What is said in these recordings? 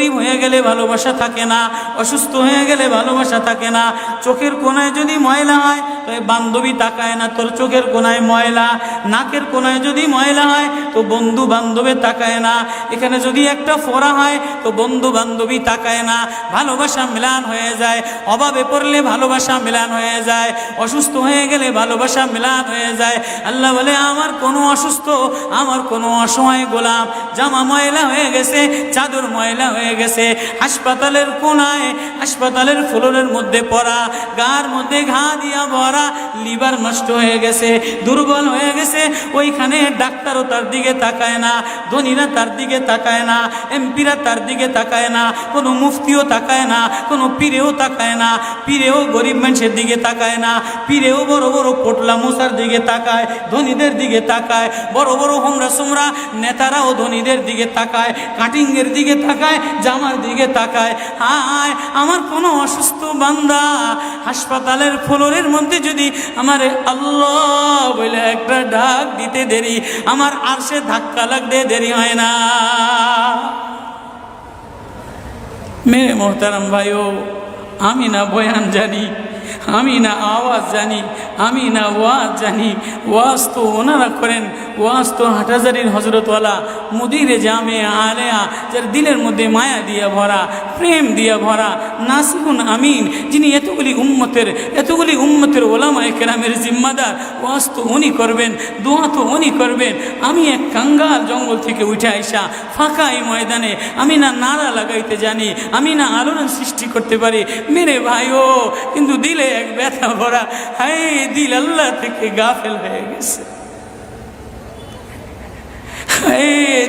গরিব হয়ে গেলে ভালোবাসা থাকে না, অসুস্থ হয়ে গেলে ভালোবাসা থাকে না। চোখের কোণায় যদি ময়লা হয় তো বান্ধবী তাকায় না তোর চোখের কোণায় ময়লা, নাকের কোণায় যদি ময়লা হয় তো বন্ধু বান্ধবে তাকায় না, এখানে যদি একটা ফোড়া হয় তো বন্ধু বান্ধবী তাকায় না। ভালোবাসা মিলান হয়ে যায়, অভাবে পড়লে ভালোবাসা মিলান হয়ে যায়, অসুস্থ হয়ে গেলে ভালোবাসা মিলান হয়ে যায়। আল্লাহ বলে আমার কোনো অসুস্থ, আমার কোনো অসহায় গোলাম জামা ময়লা হয়ে গেছে, চাদর ময়লা হয়ে গেছে, হাসপাতালের কোণায় হাসপাতালের ফ্লোরের মধ্যে পড়া, গার মধ্যে ঘা দিয়া ভরা, লিভার নষ্ট হয়ে গেছে, দুর্বল হয়ে গেছে, ওইখানে ডাক্তারও তার দিকে তাকায় না, ধনীরা তার দিকে তাকায় না, এমপিরা তার দিকে তাকায় না, কোনো মুফতিও তাকায় না, কোনো পীরেও তাকায় না, পীরেও গরিব মানুষের দিকে তাকায় না, পীরেও বড় বড় পোটলা মশার দিকে তাকায়, ধনীদের দিকে তাকায়, বড় বড় হোমরা সোমরা নেতারাও ধনীদের দিকে তাকায়, কাটিংয়ের দিকে তাকায়, জামার দিকে তাকায়। হায় আমার কোনো অসুস্থ বান্দা হাসপাতালের ফ্লোরের মধ্যে যদি আমারে আল্লাহ বলে একটা ডাক দিতে দেরি, আমার আরশে ধাক্কা লাগতে দেরি হয় না। মেরে মোহতারাম ভাইও, আমি না বয়ান জানি, আমি না আওয়াজ জানি, আমি না ওয়াজ জানি, ওয়াজ তো ওনারা করেন, ওয়াজ তো হাটহাজারির হজরতওয়ালা মুদিরে জামে আলেয়া, যার দিলের মধ্যে মায়া দিয়া ভরা, প্রেম দিয়া ভরা, নাসিহুন আমিন, যিনি এতগুলি উম্মতের ওলামায়ে কেরামের জিম্মাদার, ওয়াজ তো উনি করবেন, দোয়া তো উনি করবেন। আমি এক কাঙ্গাল জঙ্গল থেকে উঠে আইসা ফাঁকা এই ময়দানে আমি না নারা লাগাইতে জানি, আমি না আলোড়ন সৃষ্টি করতে পারি মেরে ভাইও, কিন্তু দিলে এক ব্যথা ভরা, হায় দিল আল্লাহ থেকে গাফেল হয়ে গেছে,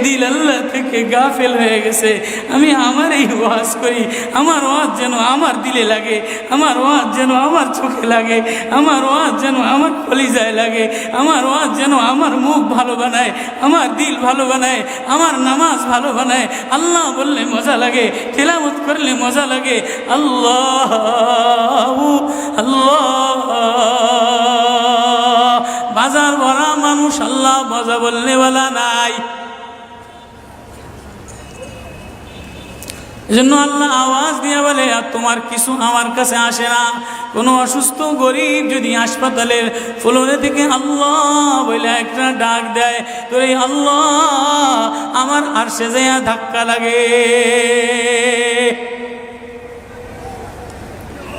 দিল আল্লাহ থেকে গাফেল হয়ে গেছে। আমি আমার এই ওয়াজ করি, আমার ওয়াজ যেন আমার দিলে লাগে, আমার ওয়াজ যেন আমার চোখে লাগে, আমার ওয়াজ যেন আমার কলিজায় লাগে, আমার ওয়াজ যেন আমার মুখ ভালো বানায়, আমার দিল ভালো বানায়, আমার নামাজ ভালো বানায়। আল্লাহ বললে মজা লাগে, তেলাওয়াত করলে মজা লাগে। আল্লাহ আল্লাহ, বাজার ভরা মানুষ, আল্লাহ মজা বললে বলা নাই। এজন্য আল্লাহ আওয়াজ দিয়ে বলে আর তোমার কিছু আমার কাছে আসে না। কোনো অসুস্থ গরিব যদি হাসপাতালের ফ্লোরে থেকে আল্লাহ বলে একটা ডাক দেয়, তো এই আল্লাহ আমার আরশে যাইয়া ধাক্কা লাগে।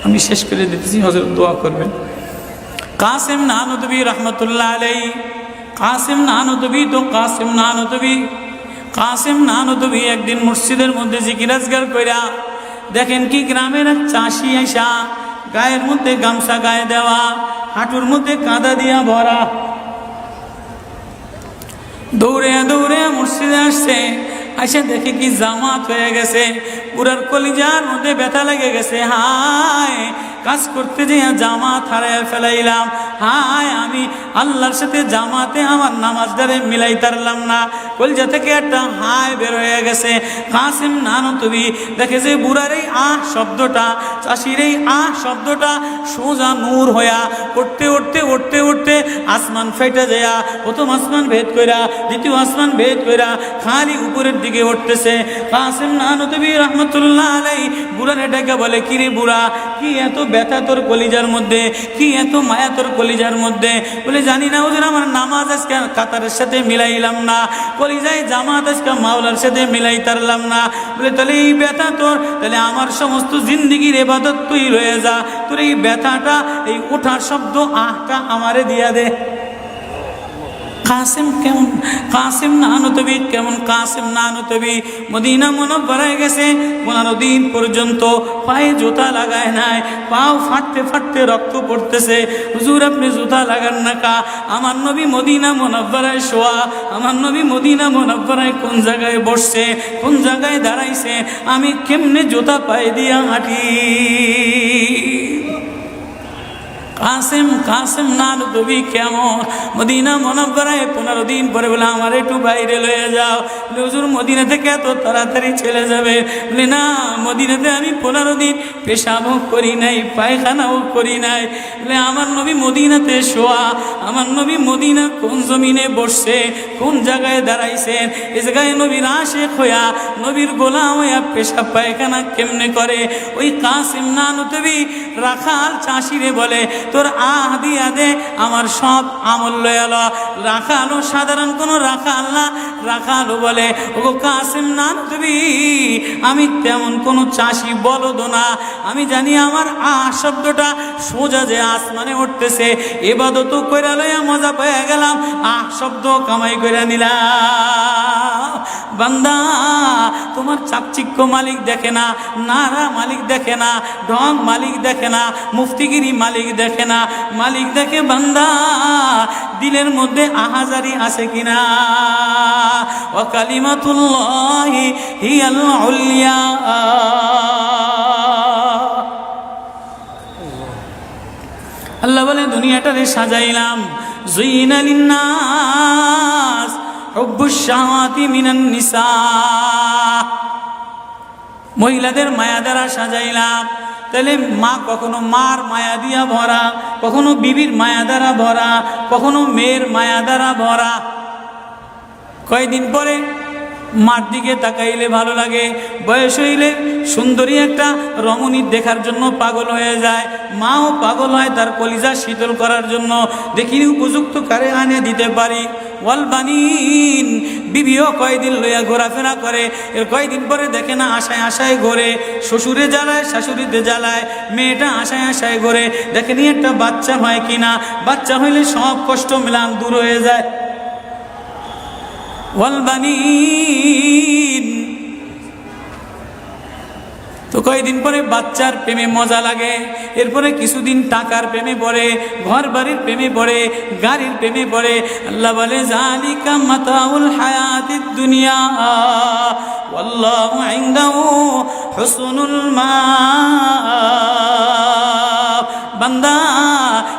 আমি শেষ করে দিতেছি, হযরত দোয়া করবেন। কাসেম নানদবী রহমতুল্লাহ আলাইহি, কাসেম নানদবী তো কাসেম নানদবী, কাসেম নানদবী একদিন মসজিদের মধ্যে জিকির আজকার কইরা দেখেন কি গ্রামের এক চাষি আইসা গায়ের মধ্যে গামছা গায়ে দেওয়া, হাঁটুর মধ্যে কাদা দিয়া ভরা, দৌড়ে দৌড়ে মসজিদে আসছে। আইসা দেখে কি জামাত হয়ে গেছে, পুরার কলিজার মধ্যে ব্যথা লেগে গেছে। হায় কাজ করতে যেয়ে জামাত হারায় ফেলাইলাম, হায় আমি আল্লাহর সাথে জামাতে আমার নামাজদারে মিলাই তারলাম না। কলিজা থেকে একটা হায় বের হয়ে গেছে। কাসেম নানদবী দেখে যে বুড়ার এই আহ শব্দটা, চাষির এই আহ শব্দটা সোজা নূর হইয়া উঠতে উঠতে উঠতে উঠতে আসমান ফেটে যায়া প্রথম আসমান ভেদ কইরা দ্বিতীয় আসমান ভেদ কইরা খালি উপরের দিকে উঠতেছে। কাসেম নানদবী রহমতুল্লাহ আলাইহি বুড়ারে ডেকে বলে, কিরে বুড়া, কি এত ব্যথা তোর কলিজার মধ্যে, কি এত মায়া তোর কলিজার মধ্যে? বলে জানি না ওদের আমার নামাজ আজকে কাতারের সাথে মিলাইলাম না, কলিজায় জামাত আজকে মাওলার সাথে মিলাই তারলাম না। বলে তাহলে এই ব্যথা তোর, তাহলে আমার সমস্ত জিন্দিগির ইবাদত তুই রয়ে যা, তোর এই ব্যথাটা, এই ওঠার শব্দ আহটা আমারে দিয়া দে। কাসেম কেমন, কাসেম নানদবী কেমন, কাসেম নানদবী মদিনা মুনাওয়ারায় গেছে, 15 দিন পর্যন্ত পায়ে জুতা লাগায় নাই, পাও ফাটতে ফাটতে রক্ত পড়তেছে। হুজুর আপনি জুতা লাগান না কা? আমার নবী মদিনা মুনাওয়ারায় শোয়া, আমার নবী মদিনা মুনাওয়ারায় কোন জায়গায় বসছে, কোন জায়গায় দাঁড়াইছে, আমি কেমনে জুতা পায়ে দিয়া হাঁটি? কাসেম নানদবী কেমন মদিনা মুনাওয়ারায় 15 দিন পরে বলে আমার একটু বাইরে লয়ে যাও। হুজুর মদিনা থেকে এত তাড়াতাড়ি চলে যাবে? বলে না, মদিনাতে আমি 15 দিন পেশাবও করি নাই, পায়খানাও করি নাই। বলে আমার নবী মদিনাতে শোয়া, আমার নবী মদিনা কোন জমিনে বসছে, কোন জায়গায় দাঁড়াইছেন, এ জায়গায় নবীর আশেক হইয়া, নবীর গোলাম হইয়া পেশাব পায়খানা কেমনে করে? ওই কাসিম নানুতবি রাখাল চাষিরে বলে, তোর আহ দিয়া দে, আমার সব আমল লয়াল। রাখালও সাধারণ কোনো রাখাল না, রাখালও বলে, ও কাসিম নানুতবি আমি তেমন কোনো চাষি বলদ না, আমি জানি আমার আহ শব্দটা সোজা যে আসমানে উঠতেছে, এবাদত কইরা লইয়া মজা পেয়ে গেলাম, আহ শব্দ কামাই কইরা নিলাম। বান্দা, তোমার চাকচিক্য মালিক দেখে না, নারা মালিক দেখে না, ঢং মালিক দেখে না, মুফতিগিরি মালিক দেখে না, মালিক দেখে বান্দা দিলের মধ্যে আহাজারি আছে কিনা। ওয়া কালিমাতুল্লাহি হিয়াল উলিয়া। আল্লাহ বলে দুনিয়াটারে সাজাইলাম, যুইনা লিন্নাস হুব্বুশ শাহাওয়াতি মিনান নিসা, মহিলাদের মায়া দ্বারা সাজাইলাম। তাহলে মা কখনো মার মায়া দিয়া ভরা, কখনো বিবির মায়া দ্বারা ভরা, কখনো মেয়ের মায়া দ্বারা ভরা। কয়দিন পরে মার দিকে তাকাইলে ভালো লাগে, বয়স হইলে সুন্দরী একটা রমণী দেখার জন্য পাগল হয়ে যায়, মাও পাগল হয় তার কলিজা শীতল করার জন্য, দেখিনি উপযুক্ত কারে আনে দিতে পারি। ওয়াল বানিন, বিবিও কয়দিন লইয়া ঘোরাফেরা করে, এর কয়দিন পরে দেখে না আশায় আশায় ঘোরে, শ্বশুরে জ্বালায় শাশুড়িতে জ্বালায়, মেয়েটা আশায় আশায় ঘোরে, দেখেনি একটা বাচ্চা হয় কিনা, বাচ্চা হইলে সব কষ্ট মিলান দূর হয়ে যায়। ওয়াল বানিন, তো কয়েকদিন পরে বাচ্চার প্রেমে মজা লাগে, এরপরে কিছুদিন টাকার প্রেমে পড়ে, ঘর বাড়ির প্রেমে পড়ে, গাড়ির প্রেমে পড়ে। আল্লাহ বলে যালিকা মাতাউল হায়াতিদ দুনিয়া ওয়াল্লাহু ইনদাহু হুসনুল মাআব। বান্দা,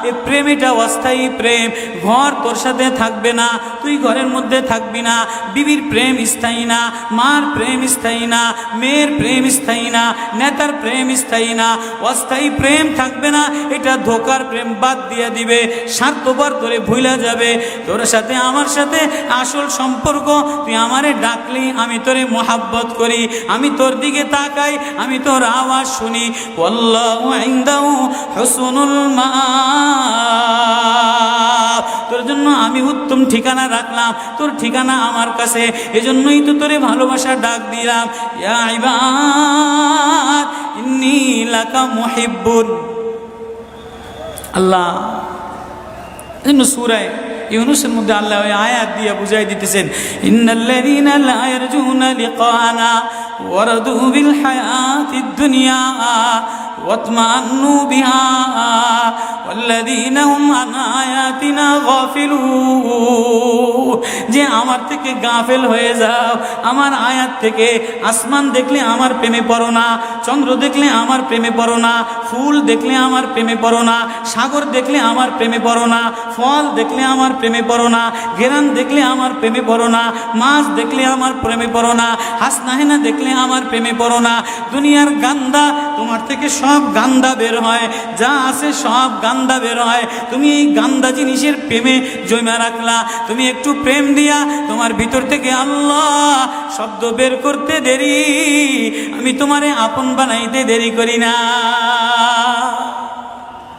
এই প্রেম এটা অস্থায়ী প্রেম, ঘর তোর সাথে থাকবে না, তুই ঘরের মধ্যে থাকবি না, বিবির প্রেম স্থায়ী না, মার প্রেম স্থায়ী না, মেয়ের প্রেম স্থায়ী না, নেতার প্রেম স্থায়ী না, অস্থায়ী প্রেম থাকবে না। এটা ধোকার প্রেম, বাদ দিয়ে দিবে, স্বার্থপর তোরে ভুলা যাবে। তোর সাথে আমার সাথে আসল সম্পর্ক, তুই আমারে ডাকলি আমি তোরে মোহাব্বত করি, আমি তোর দিকে তাকাই, আমি তোর আওয়াজ শুনি। আল্লাহু ইনদাহু হুসনুল মাআব, তোর জন্য আমি উত্তম ঠিকানা রাখলাম, তোর ঠিকানা আমার কাছে, এজন্যই তো তোরে ভালোবাসা ডাক দিলাম। ইয়া ইবাদ ইন্নী লাকা মুহিব্বুন। আল্লাহ এজন্য সূরা ইউনূসের মধ্যে আল্লাহ ওই আয়াত দিয়ে বুঝাই দিতেছেন, ইন্নাল্লাযীনা লা ইয়ারজুনা লিকানা ওয়ারাদু বিল হায়াতিদ দুনিয়া ওয়াতমান্নু বিহা ওয়াল্লাযীনা হুম আন আয়াতিনা গাফিলুন। যে আমার থেকে গাফেল হয়ে যাও, আমার আয়াত থেকে। আসমান দেখলে আমার প্রেমে পড়ো না, চন্দ্র দেখলে আমার প্রেমে পড়ো না, ফুল দেখলে আমার প্রেমে পড়ো না, সাগর দেখলে আমার প্রেমে পড়ো না, ফল দেখলে আমার প্রেমে পড়ো না, ঘেরান দেখলে আমার প্রেমে পড়ো না, মাছ দেখলে আমার প্রেমে পড়ো না, হাসনাহেনা দেখলে আমার প্রেমে পড়ো না। দুনিয়ার গান্দা, তোমার থেকে সব গান্দা বের হয়, যা আছে সব গান্দা বের হয়। তুমি এই গান্দা জিনিসের প্রেমে জমা রাখলা, তুমি একটু প্রেম দিয়া তোমার ভিতর থেকে আল্লাহ শব্দ বের করতে দেরি, আমি তোমারে আপন বানাইতে দেরি করি না।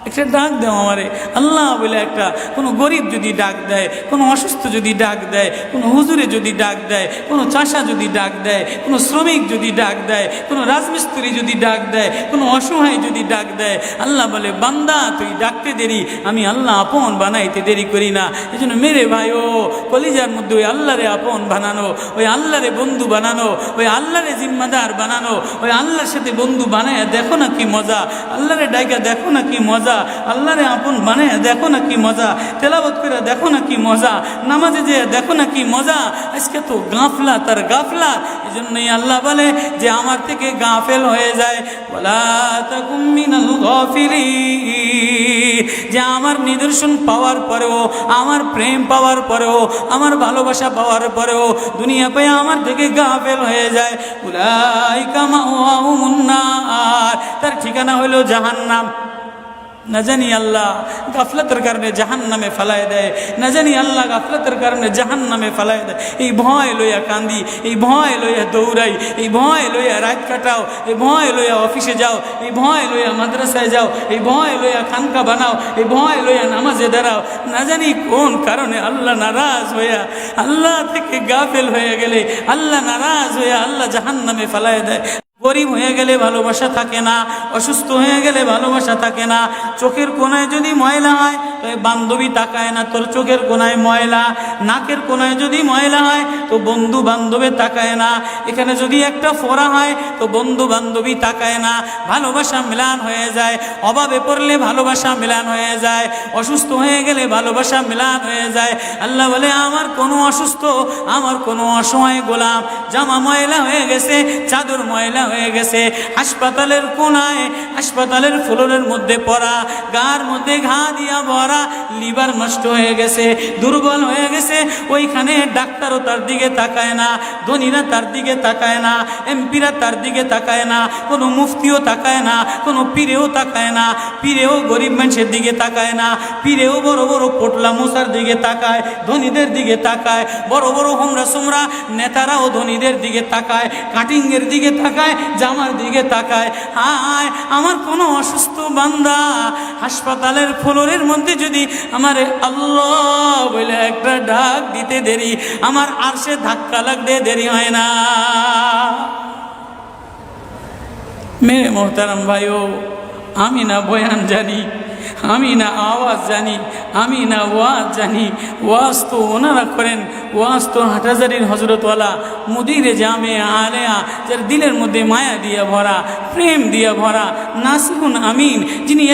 একটা ডাক দেও আমারে আল্লাহ বলে, একটা কোনো গরিব যদি ডাক দেয়, কোনো অসুস্থ যদি ডাক দেয়, কোনো হুজুরে যদি ডাক দেয়, কোনো চাষা যদি ডাক দেয়, কোনো শ্রমিক যদি ডাক দেয়, কোনো রাজমিস্ত্রি যদি ডাক দেয়, কোনো অসহায় যদি ডাক দেয়, আল্লাহ বলে বান্দা তুই ডাকতে দেরি, আমি আল্লাহ আপন বানাইতে দেরি করি না। এই জন্য মেরে ভাই ও কলিজার মধ্যে ওই আল্লাহরে আপন বানানো, ওই আল্লাহরে বন্ধু বানানো, ওই আল্লাহরে জিম্মাদার বানানো, ওই আল্লাহর সাথে বন্ধু বানায় দেখো না কি মজা, আল্লাহরে ডাইকা দেখো না কি মজা। আল্লাহরে আপন মানে দেখো না কি মজা, তেলাওয়াত করে দেখো না কি মজা, নামাজে যে দেখো না কি মজা। আজকে তো গাফলা তার গাফলা। এই জন্যই আল্লাহ বলে যে আমার থেকে গাফেল হয়ে যায়, ওয়ালা তাকুম মিনাল গাফিলিন, যে আমার নিদর্শন পাওয়ার পরেও, আমার প্রেম পাওয়ার পরেও, আমার ভালোবাসা পাওয়ার পরেও দুনিয়া পেয়ে আমার থেকে গাফেল হয়ে যায়। উলাইকা মাওয়াহুমুন নার, তার ঠিকানা হলো জাহান্নাম। না জানি আল্লাহ গাফলতের কারণে জাহান্নামে ফেলায় দেয়, না জানি আল্লাহ গাফলতের কারণে জাহান্নামে ফেলায় দেয়। এই ভয় লইয়া কান্দি, এই ভয় লইয়া দৌড়াই, এই ভয় লইয়া রাত কাটাও, এই ভয় লইয়া অফিসে যাও, এই ভয় লইয়া মাদ্রাসায় যাও, এই ভয় লইয়া খানকা বানাও, এই ভয় লইয়া নামাজে দাঁড়াও। না জানি কোন কারণে আল্লাহ নারাজ হইয়া, আল্লাহ থেকে গাফেল হয়ে গেলে আল্লাহ নারাজ হইয়া আল্লাহ জাহান্নামে ফেলায় দেয়। গরিব হয়ে গেলে ভালোবাসা থাকে না, অসুস্থ হয়ে গেলে ভালোবাসা থাকে না। চোখের কোনায় যদি ময়লা হয় তো বান্ধবী তাকায় না তোর চোখের কোনায় ময়লা, নাকের কোনায় যদি ময়লা হয় তো বন্ধু বান্ধবে তাকায় না, এখানে যদি একটা ফোড়া হয় তো বন্ধু বান্ধবী তাকায় না। ভালোবাসা মিলান হয়ে যায়, অভাবে পড়লে ভালোবাসা মিলান হয়ে যায়, অসুস্থ হয়ে গেলে ভালোবাসা মিলান হয়ে যায়। আল্লাহ বলে আমার কোনো অসুস্থ, আমার কোনো অসহায় গোলাম জামা ময়লা হয়ে গেছে, চাদর ময়লা হয়ে গেছে, হাসপাতালের কোনায়, হাসপাতালের ফ্লোরের মধ্যে পড়া, গার মধ্যে ঘা দিয়া ভরা, লিভার নষ্ট হয়ে গেছে, দুর্বল হয়ে গেছে, ওইখানে ডাক্তারও তার দিকে তাকায় না, ধনীরা তার দিকে তাকায় না, এমপিরা তার দিকে তাকায় না, কোনো মুফতিও তাকায় না, কোনো পীরেও তাকায় না, পীরেও গরিব মানুষের দিকে তাকায় না, পীরেও বড় বড় পোটলা মশার দিকে তাকায়, ধনীদের দিকে তাকায়, বড় বড় হোমরা সোমরা নেতারাও ধনীদের দিকে তাকায়, কাটিংয়ের দিকে তাকায়, জামার দিকে তাকায়। হায় আমার কোনো অসুস্থ বান্দা হাসপাতালের ফ্লোরের মধ্যে যদি আমার আল্লাহ বলে একটা ডাক দিতে দেরি, আমার আরশে ধাক্কা লাগতে দেরি হয় না। মেরে মোহতারাম ভাইও, আমি না বয়ান জানি, আমি না আওয়াজ জানি, আমি না ওয়াজ জানি, ওয়াজ তো ওনারা করেন, ওয়াজ তো হাটহাজারির হজরতওয়ালা মুদিরে জামে আলেয়া, যার দিলের মধ্যে মায়া দিয়া ভরা, প্রেম দিয়া ভরা, নাসিহুন আমিন, যিনি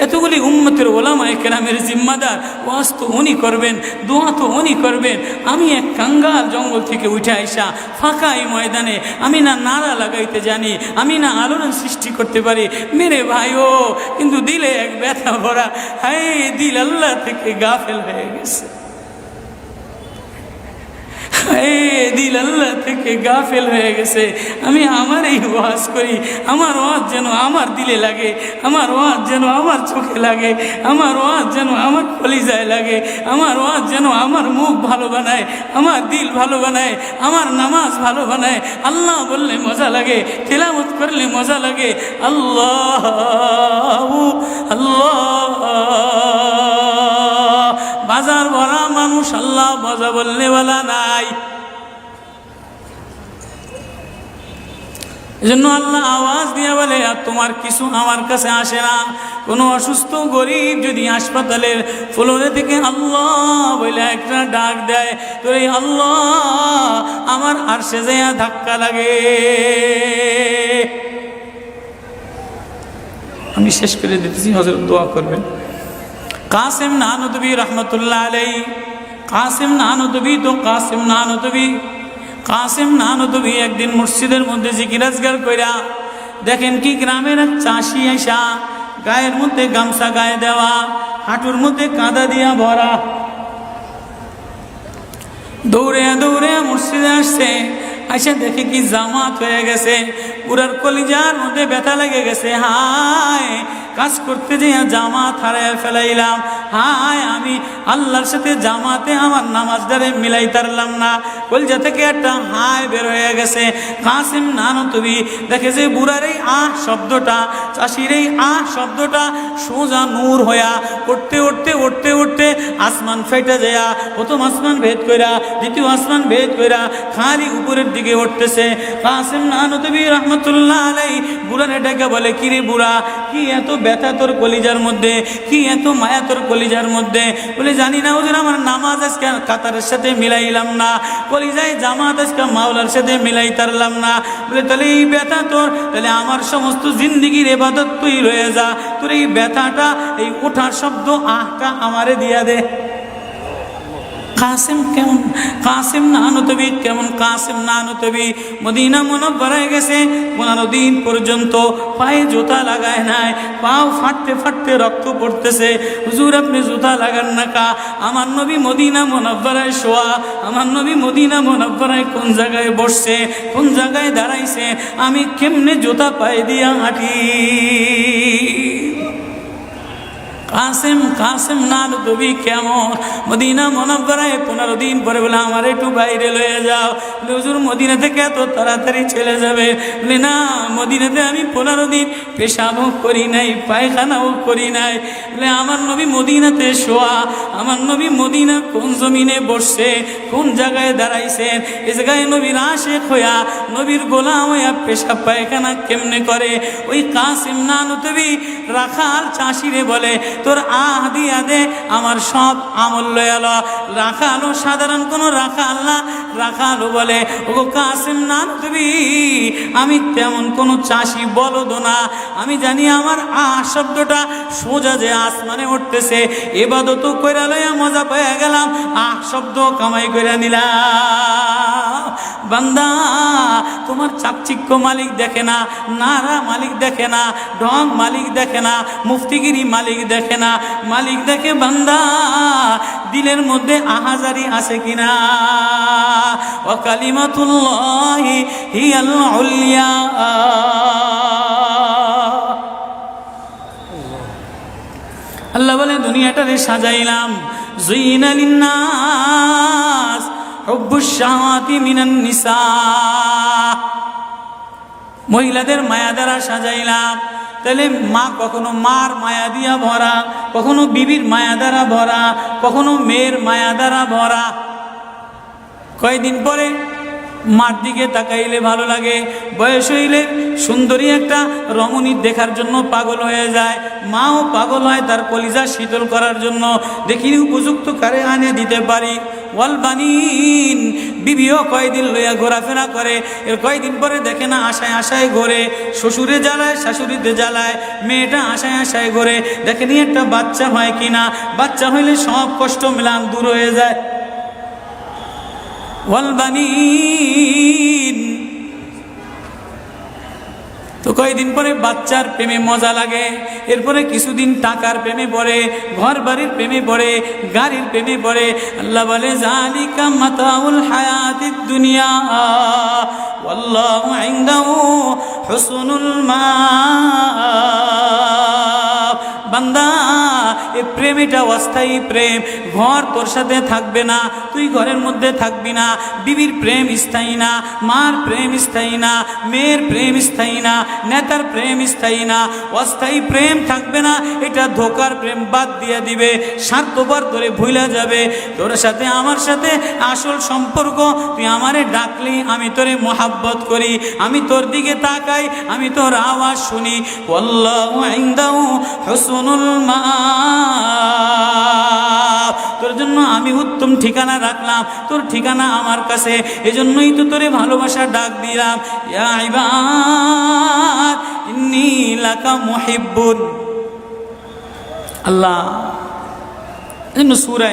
এতগুলি উম্মতের ওলামায়ে কেরামের জিম্মাদার। ওয়াজ তো উনি করবেন, দোয়া তো উনি করবেন। আমি এক কাঙ্গাল জঙ্গল থেকে উঠে আইসা ফাঁকা এই ময়দানে আমি না নারা লাগাইতে জানি, আমি না আলোড়ন সৃষ্টি করতে পারি। মেরে ভাইও, কিন্তু দিলে এক ব্যথা ভরা, হায় দিল আল্লাহ থেকে গাফেল হয়ে গেছে, দিল আল্লাহ থেকে গাফেল হয়ে গেছে। আমি আমার এই ওয়াজ করি, আমার ওয়াজ যেন আমার দিলে লাগে, আমার ওয়াজ যেন আমার চোখে লাগে, আমার ওয়াজ যেন আমার কলিজায় লাগে, আমার ওয়াজ যেন আমার মুখ ভালো বানায়, আমার দিল ভালো বানায়, আমার নামাজ ভালো বানায়। আল্লাহ বললে মজা লাগে, তেলাওয়াত করলে মজা লাগে। আল্লাহ আল্লাহ, বাজার ভরা মানুষ, আল্লাহ মজা বললে বলা নাই। এজন্য আল্লাহ আওয়াজ দিয়ে বলে, আর তোমার কিছু আমার কাছে আসে না। কোনো অসুস্থ গরিব যদি হাসপাতালের ফ্লোরে থেকে আল্লাহ বলে একটা ডাক দেয়, তো এই আল্লাহ আমার আরশে যাইয়া ধাক্কা লাগে। আমি শেষ করে দিতেছি, হযরত দোয়া করবেন। কাসিম নানুতুবি রহমতুল্লাহ আলাইহি, কাসিম নানুতুবি তো কাসিম নানুতুবি একদিন মসজিদের মধ্যে জিকির আজকার কইরা দেখেন কি গ্রামের এক চাষি আইসা গায়ের মধ্যে গামছা গায়ে দেওয়া, হাঁটুর মধ্যে কাদা দিয়া ভরা, দৌড়ে দৌড়ে মসজিদে আসছে। আইসা দেখে কি জামাত হয়ে গেছে, পুরার কলিজার মধ্যে ব্যথা লেগে গেছে। হায়, কাজ করতে যেয়ে জামাত হারায় ফেলাইলাম। হায়, আমি আল্লাহর সাথে জামাতে আমার নামাজদারে মিলাই তারলাম না। কলিজা থেকে একটা হায় বের হয়ে গেছে। কাসিম নানুতুবি দেখে যে বুড়ার এই আহ শব্দটা, চাষির এই আহ শব্দটা সোজা নূর হইয়া উঠতে উঠতে উঠতে উঠতে আসমান ফেটে যায়া, প্রথম আসমান ভেদ কইরা, দ্বিতীয় আসমান ভেদ কইরা খালি উপরের দিকে উঠতেছে। কাসিম নানুতুবি রহমতুল্লাহ আলাইহি বুড়ারে ডেকে বলে, কিরে বুড়া, কি এত ব্যথা তোর কলিজার মধ্যে, কি এত মায়া তোর কলিজার মধ্যে? বলে জানি না হুজুর, আমার নামাজ আজকে কাতারের সাথে মিলাইলাম না, কলিজায় জামাত আজকে মাওলার সাথে মিলাই তারলাম না। বলে তাহলে এই ব্যথা তোর, তাহলে আমার সমস্ত জিন্দিগির ইবাদত তুই রয়ে যা, তোর এই ব্যথাটা, এই ওঠার শব্দ আহটা আমারে দিয়া দে। কাসেম কেমন, কাসেম নানতবী কেমন, কাসেম নানতবী মদিনা মুনাওয়ারায় গেছে, 15 দিন পর্যন্ত পায়ে জুতা লাগায় নাই, পাও ফাটতে ফাটতে রক্ত পড়তেছে। হুজুর আপনি জুতা লাগান না কা? আমার নবী মদিনা মুনাওয়ারায় শোয়া, আমার নবী মদিনা মুনাওয়ারায় কোন জায়গায় বসছে, কোন জায়গায় দাঁড়াইছে, আমি কেমনে জুতা পায়ে দিয়া হাঁটি? কাসেম, কাসেম নানতবী কেমন মদিনা মুনাওয়ারায় 15 দিন পরে বলে আমার একটু বাইরে লয়ে যাও। হুজুর মদিনা থেকে এত তাড়াতাড়ি চলে যাবে? বলে না, মদিনাতে আমি 15 দিন পেশাবও করি নাই, পায়খানাও করি নাই। বলে আমার নবী মদিনাতে শোয়া, আমার নবী মদিনা কোন জমিনে বসছে, কোন জায়গায় দাঁড়াইছেন, এ জায়গায় নবীর আশেক হইয়া, নবীর গোলাম হইয়া পেশাব পায়খানা কেমনে করে? ওই কাসেম নানতবী রাখাল চাষিরে বলে তোর আহ দিয়া দে, আমার সব আমল লয়াল। রাখালো সাধারণ কোনো রাখাল না, রাখালো বলে ও কাসেম নানতবী আমি তেমন কোনো চাষি বলদ না, আমি জানি আমার আহ শব্দটা সোজা যে আসমানে উঠতেছে, ইবাদত কইরা লইয়া মজা পেয়ে গেলাম, আহ শব্দ কামাই কইরা নিলাম। বান্দা তোমার চাকচিক্য মালিক দেখে না, নারা মালিক দেখে না, ঢং মালিক দেখে না, মুফতিগিরি মালিক দেখে না, মালিক দেখে বান্দা দিলের মধ্যে আহাজারি আছে কিনা। ওয়া কালিমাতুল্লাহি হিয়াল উলিয়া। আল্লাহ বলে দুনিয়াটারে সাজাইলাম, যুইনা লিন্নাস হুব্বুশ শাহাওয়াতি মিনান নিসা, মহিলাদের মায়া দ্বারা সাজাইলাম। তাহলে মা কখনো মার মায়া দিয়া ভরা, কখনো বিবির মায়া দ্বারা ভরা, কখনো মেয়ের মায়া দ্বারা ভরা। কয়েকদিন পরে মার দিকে তাকাইলে ভালো লাগে, বয়স হইলে সুন্দরী একটা রমণী দেখার জন্য পাগল হয়ে যায়, মাও পাগল হয় তার কলিজা শীতল করার জন্য, দেখিনি উপযুক্ত কারে আনে দিতে পারি। ওয়াল বানিন, বিবিও কয়দিন লইয়া ঘোরাফেরা করে, এর কয়দিন পরে দেখে না আশায় আশায় ঘোরে, শ্বশুরে জ্বালায় শাশুড়িতে জ্বালায়, মেয়েটা আশায় আশায় ঘোরে, দেখেনি একটা বাচ্চা হয় কিনা, বাচ্চা হইলে সব কষ্ট মিলান দূর হয়ে যায়। ওয়াল বানিন, তো কয়েকদিন পরে বাচ্চার প্রেমে মজা লাগে, এরপরে কিছুদিন টাকার প্রেমে পড়ে, ঘর বাড়ির প্রেমে পড়ে, গাড়ির প্রেমে পড়ে। আল্লাহ বলে জালিকা মাতাউল হায়াতিদ দুনিয়া ওয়াল্লাহু ইনদাহু হুসনুল মাআব। বান্দা এই প্রেম এটা অস্থায়ী প্রেম, ঘর তোর সাথে থাকবে না, তুই ঘরের মধ্যে থাকবি না, বিবির প্রেম স্থায়ী না, মার প্রেম স্থায়ী না, মেয়ের প্রেম স্থায়ী না, নেতার প্রেম স্থায়ী না, অস্থায়ী প্রেম থাকবে না, এটা ধোকার প্রেম বাদ দিয়ে দিবে, স্বার্থপর তোরে ভুলা যাবে। তোর সাথে আমার সাথে আসল সম্পর্ক, তুই আমারে ডাকলি আমি তোরে মোহাব্বত করি, আমি তোর দিকে তাকাই, আমি তোর আওয়াজ শুনি। আল্লাহু ইনদাহু হুসনুল মাআব, তোর জন্য আমি উত্তম ঠিকানা রাখলাম, তোর ঠিকানা আমার কাছে, এজন্যই তো তোরে ভালোবাসা ডাক দিলাম। ইয়া ইবাদ ইন্নী লাকা মুহিব্বুন। আল্লাহ সূরা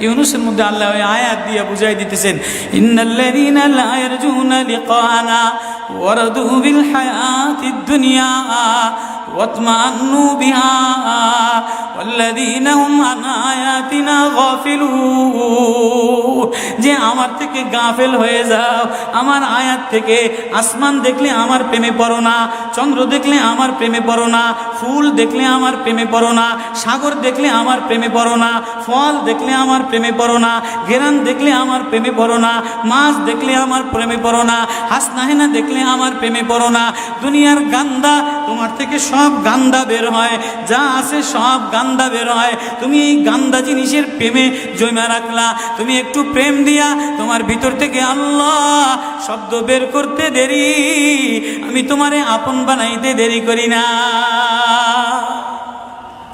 ইউনূসের মধ্যে আল্লাহ ওই আয়াত দিয়ে বুঝাই দিতেছেন, ইন্নাল্লাযীনা লা ইয়ারজুনা লিকানা ওয়ারাদু বিল হায়াতিদ দুনিয়া ওয়াতমান্নু বিহা ওয়াল্লাযীনা হুম আন আয়াতিনা গাফিলুন। যে আমার থেকে গাফেল হয়ে যাও, আমার আয়াত থেকে। আসমান দেখলে আমার প্রেমে পড়ো না, চন্দ্র দেখলে আমার প্রেমে পড়ো না, ফুল দেখলে আমার প্রেমে পড়ো না, সাগর দেখলে আমার প্রেমে পড়ো না, ফল দেখলে আমার প্রেমে পড়ো না, ঘেরান দেখলে আমার প্রেমে পড়ো না, মাছ দেখলে আমার প্রেমে পড়ো না, হাসনাহেনা দেখলে আমার প্রেমে পড়ো না। দুনিয়ার গান্দা, তোমার থেকে সব গান্দা বের হয়, যা আছে সব গান্দা বের হয়, তুমি এই গান্দা জিনিসের প্রেমে জমা রাখলা। তুমি একটু প্রেম দিয়া তোমার ভিতর থেকে আল্লাহ শব্দ বের করতে দেরি, আমি তোমারে আপন বানাইতে দেরি করি না।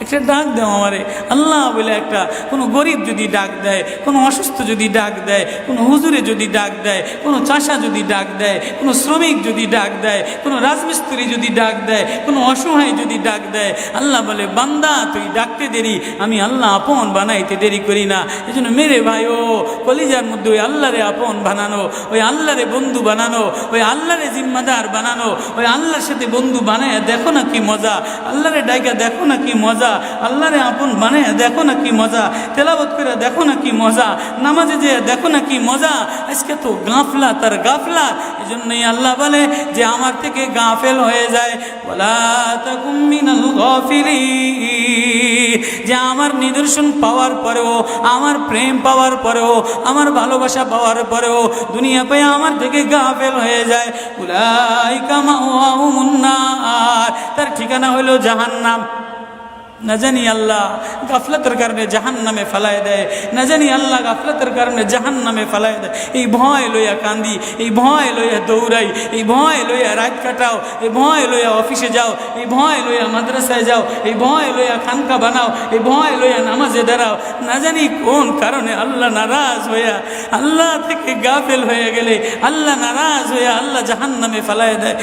একটা ডাক দাও আমারে আল্লাহ বলে। একটা কোনো গরিব যদি ডাক দেয়, কোনো অসুস্থ যদি ডাক দেয়, কোনো হুজুরে যদি ডাক দেয়, কোনো চাষা যদি ডাক দেয়, কোনো শ্রমিক যদি ডাক দেয়, কোনো রাজমিস্ত্রি যদি ডাক দেয়, কোনো অসহায় যদি ডাক দেয়, আল্লাহ বলে বান্দা তুই ডাকতে দেরি, আমি আল্লাহ আপন বানাইতে দেরি করি না। এই জন্য মেরে ভাই ও কলিজার মধ্যে ওই আল্লাহরে আপন বানানো, ওই আল্লাহরে বন্ধু বানানো, ওই আল্লাহরে জিম্মাদার বানানো, ওই আল্লাহর সাথে বন্ধু বানায় দেখো না কি মজা, আল্লাহরে ডাইকা দেখো না কি মজা, আল্লাহরে আপন বানায় দেখো না কি মজা, তেলাওয়াত করে দেখো না কি মজা, নামাজে যে দেখো না কি মজা। আজকে তো গাফলা তার গাফলা। এই জন্যই আল্লাহ বলে যে আমার থেকে গাফেল হয়ে যায়, ওয়ালা তাকুম মিনাল গাফিলিন, যে আমার নিদর্শন পাওয়ার পরেও, আমার প্রেম পাওয়ার পরেও, আমার ভালোবাসা পাওয়ার পরেও দুনিয়া পেয়ে আমার থেকে গাফেল হয়ে যায়। উলাইকা মাওয়াহুমুন নার, তার ঠিকানা হলো জাহান্নাম। না জানি আল্লাহ গাফলতের কারণে জাহান্নামে ফেলায় দেয়, না জানি আল্লাহ গাফলতের কারণে জাহান্নামে ফেলায় দেয়। এই ভয় লইয়া কান্দি, এই ভয় লইয়া দৌড়াই, এই ভয় লইয়া রাত কাটাও, এই ভয় লইয়া অফিসে যাও, এই ভয় লইয়া মাদ্রাসায় যাও, এই ভয় লইয়া খানকা বানাও, এই ভয় লইয়া নামাজে দাঁড়াও। না জানি কোন কারণে আল্লাহ নারাজ হইয়া, আল্লাহ থেকে গাফেল হয়ে গেলে আল্লাহ নারাজ হইয়া আল্লাহ জাহান্নামে ফেলায় দেয়।